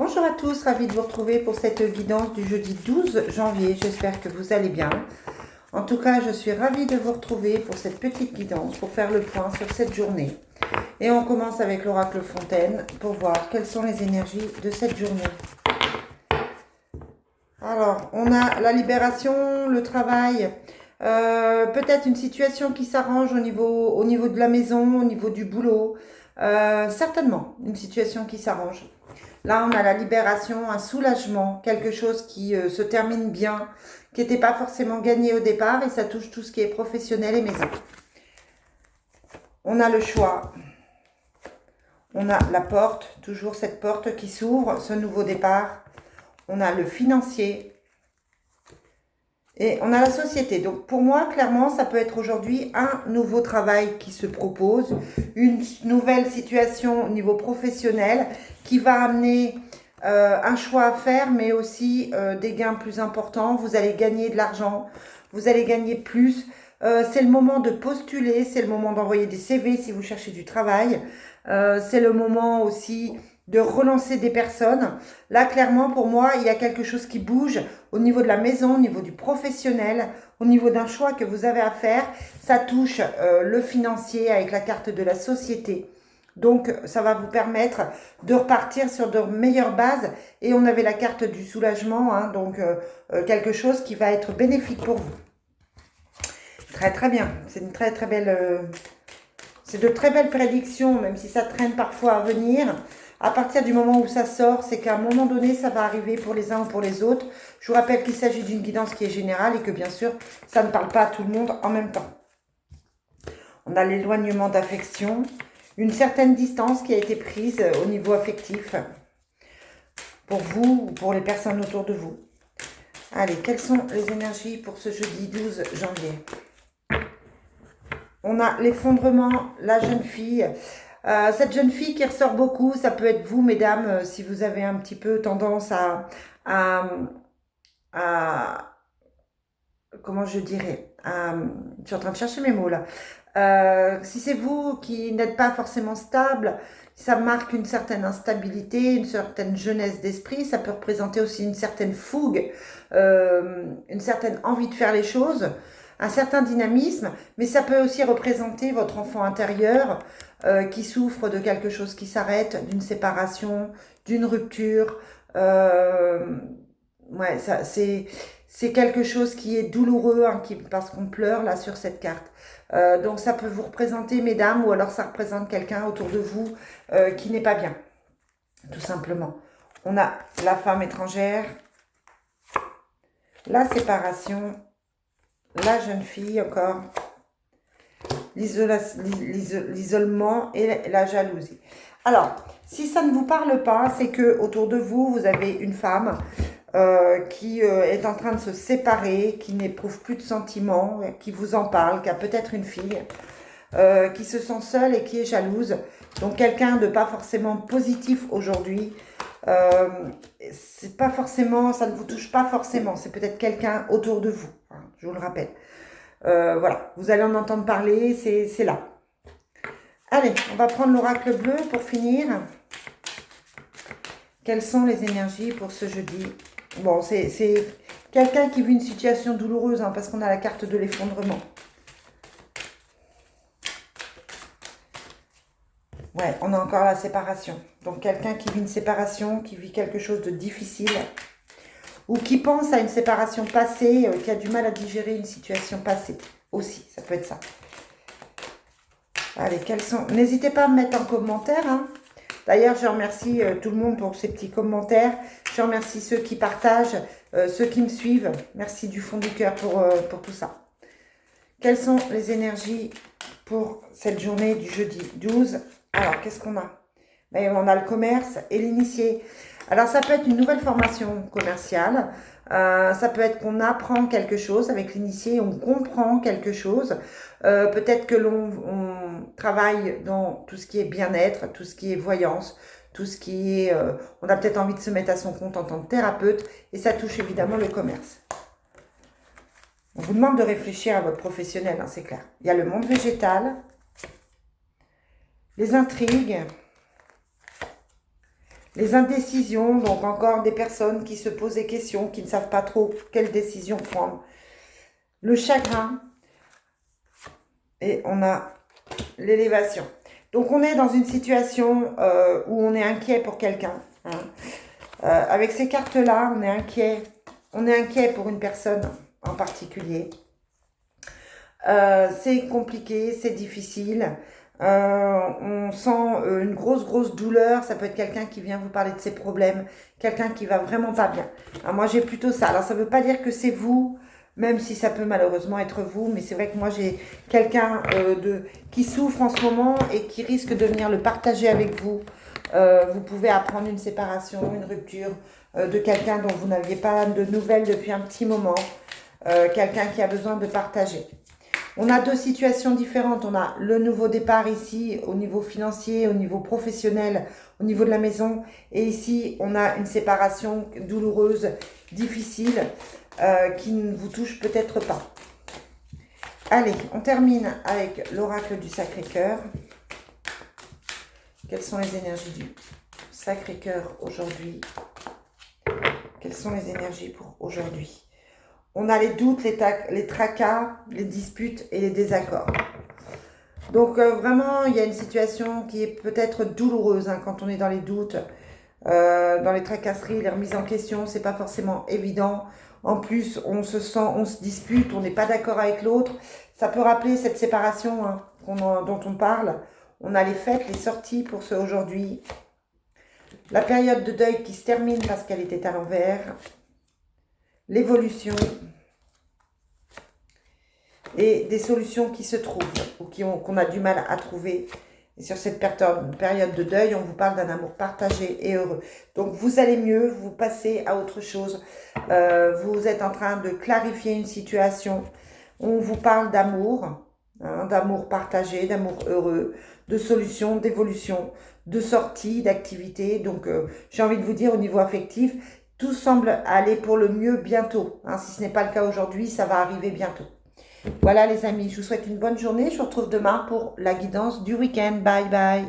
Bonjour à tous, ravi de vous retrouver pour cette guidance du jeudi 12 janvier. J'espère que vous allez bien. En tout cas, je suis ravie de vous retrouver pour cette petite guidance, pour faire le point sur cette journée. Et on commence avec l'oracle Fontaine pour voir quelles sont les énergies de cette journée. Alors, on a la libération, le travail, peut-être une situation qui s'arrange au niveau de la maison, au niveau du boulot. Certainement, une situation qui s'arrange. Là, on a la libération, un soulagement, quelque chose qui se termine bien, qui n'était pas forcément gagné au départ, et ça touche tout ce qui est professionnel et maison. On a le choix. On a la porte, toujours cette porte qui s'ouvre, ce nouveau départ. On a le financier. Et on a la société. Donc pour moi, clairement, ça peut être aujourd'hui un nouveau travail qui se propose, une nouvelle situation au niveau professionnel qui va amener un choix à faire, mais aussi des gains plus importants. Vous allez gagner de l'argent, vous allez gagner plus. C'est le moment de postuler, c'est le moment d'envoyer des CV si vous cherchez du travail. C'est le moment aussi de relancer des personnes. Là, clairement, pour moi, il y a quelque chose qui bouge au niveau de la maison, au niveau du professionnel, au niveau d'un choix que vous avez à faire. Ça touche le financier avec la carte de la société. Donc, ça va vous permettre de repartir sur de meilleures bases. Et on avait la carte du soulagement, hein, donc quelque chose qui va être bénéfique pour vous. Très, très bien. C'est une très, très belle... c'est de très belles prédictions, même si ça traîne parfois à venir. À partir du moment où ça sort, c'est qu'à un moment donné, ça va arriver pour les uns ou pour les autres. Je vous rappelle qu'il s'agit d'une guidance qui est générale et que bien sûr, ça ne parle pas à tout le monde en même temps. On a l'éloignement d'affection, une certaine distance qui a été prise au niveau affectif pour vous ou pour les personnes autour de vous. Allez, quelles sont les énergies pour ce jeudi 12 janvier? On a l'effondrement, la jeune fille. Cette jeune fille qui ressort beaucoup, ça peut être vous, mesdames, si vous avez un petit peu tendance à comment je dirais, je suis en train de chercher mes mots là. Si c'est vous qui n'êtes pas forcément stable, ça marque une certaine instabilité, une certaine jeunesse d'esprit, ça peut représenter aussi une certaine fougue, une certaine envie de faire les choses, un certain dynamisme, mais ça peut aussi représenter votre enfant intérieur qui souffre de quelque chose qui s'arrête, d'une séparation, d'une rupture. Ouais, ça, c'est quelque chose qui est douloureux, hein, parce qu'on pleure là sur cette carte. Donc ça peut vous représenter, mesdames, ou alors ça représente quelqu'un autour de vous qui n'est pas bien, tout simplement. On a la femme étrangère, la séparation, la jeune fille encore, l'isolement et la jalousie. Alors, si ça ne vous parle pas, c'est que autour de vous, vous avez une femme qui est en train de se séparer, qui n'éprouve plus de sentiments, qui vous en parle, qui a peut-être une fille, qui se sent seule et qui est jalouse. Donc quelqu'un de pas forcément positif aujourd'hui. C'est pas forcément, ça ne vous touche pas forcément. C'est peut-être quelqu'un autour de vous, hein, je vous le rappelle. Voilà, vous allez en entendre parler, c'est là. Allez, on va prendre l'oracle bleu pour finir. Quelles sont les énergies pour ce jeudi? Bon, c'est quelqu'un qui vit une situation douloureuse, hein, parce qu'on a la carte de l'effondrement. Ouais, on a encore la séparation. Donc, quelqu'un qui vit une séparation, qui vit quelque chose de difficile, ou qui pense à une séparation passée, qui a du mal à digérer une situation passée. Aussi, ça peut être ça. Allez, quels sont... N'hésitez pas à me mettre en commentaire, hein. D'ailleurs, je remercie tout le monde pour ces petits commentaires. Je remercie ceux qui partagent, ceux qui me suivent. Merci du fond du cœur pour tout ça. Quelles sont les énergies pour cette journée du jeudi 12? Alors, qu'est-ce qu'on a? Ben, on a le commerce et l'initié. Alors, ça peut être une nouvelle formation commerciale. Ça peut être qu'on apprend quelque chose avec l'initié, on comprend quelque chose. Peut-être que l'on travaille dans tout ce qui est bien-être, tout ce qui est voyance, tout ce qui est... on a peut-être envie de se mettre à son compte en tant que thérapeute et ça touche évidemment le commerce. On vous demande de réfléchir à votre professionnel, hein, c'est clair. Il y a le monde végétal, les intrigues, Les indécisions, donc encore des personnes qui se posent des questions, qui ne savent pas trop quelle décision prendre. Le chagrin. Et on a l'élévation. Donc on est dans une situation où on est inquiet pour quelqu'un. Hein. Avec ces cartes-là, on est inquiet. On est inquiet pour une personne en particulier. C'est compliqué, c'est difficile. On sent une grosse douleur. Ça peut être quelqu'un qui vient vous parler de ses problèmes, quelqu'un qui va vraiment pas bien. Alors moi j'ai plutôt ça. Alors ça veut pas dire que c'est vous, même si ça peut malheureusement être vous, mais c'est vrai que moi j'ai quelqu'un qui souffre en ce moment et qui risque de venir le partager avec vous. Vous pouvez apprendre une séparation, une rupture de quelqu'un dont vous n'aviez pas de nouvelles depuis un petit moment, quelqu'un qui a besoin de partager. On a deux situations différentes. On a le nouveau départ ici au niveau financier, au niveau professionnel, au niveau de la maison. Et ici, on a une séparation douloureuse, difficile, qui ne vous touche peut-être pas. Allez, on termine avec l'oracle du Sacré-Cœur. Quelles sont les énergies du Sacré-Cœur aujourd'hui? Quelles sont les énergies pour aujourd'hui? On a les doutes, les tracas, les disputes et les désaccords. Donc vraiment, il y a une situation qui est peut-être douloureuse hein, quand on est dans les doutes, dans les tracasseries, les remises en question, c'est pas forcément évident. En plus, on se sent, on se dispute, on n'est pas d'accord avec l'autre. Ça peut rappeler cette séparation hein, dont on parle. On a les fêtes, les sorties pour ce aujourd'hui. La période de deuil qui se termine parce qu'elle était à l'envers. L'évolution et des solutions qui se trouvent ou qu'on a du mal à trouver. Et sur cette période de deuil, on vous parle d'un amour partagé et heureux. Donc vous allez mieux, vous passez à autre chose. Vous êtes en train de clarifier une situation. On vous parle d'amour, hein, d'amour partagé, d'amour heureux, de solutions, d'évolution, de sortie, d'activité. Donc j'ai envie de vous dire au niveau affectif, tout semble aller pour le mieux bientôt. Hein. Si ce n'est pas le cas aujourd'hui, ça va arriver bientôt. Voilà les amis, je vous souhaite une bonne journée. Je vous retrouve demain pour la guidance du week-end. Bye bye.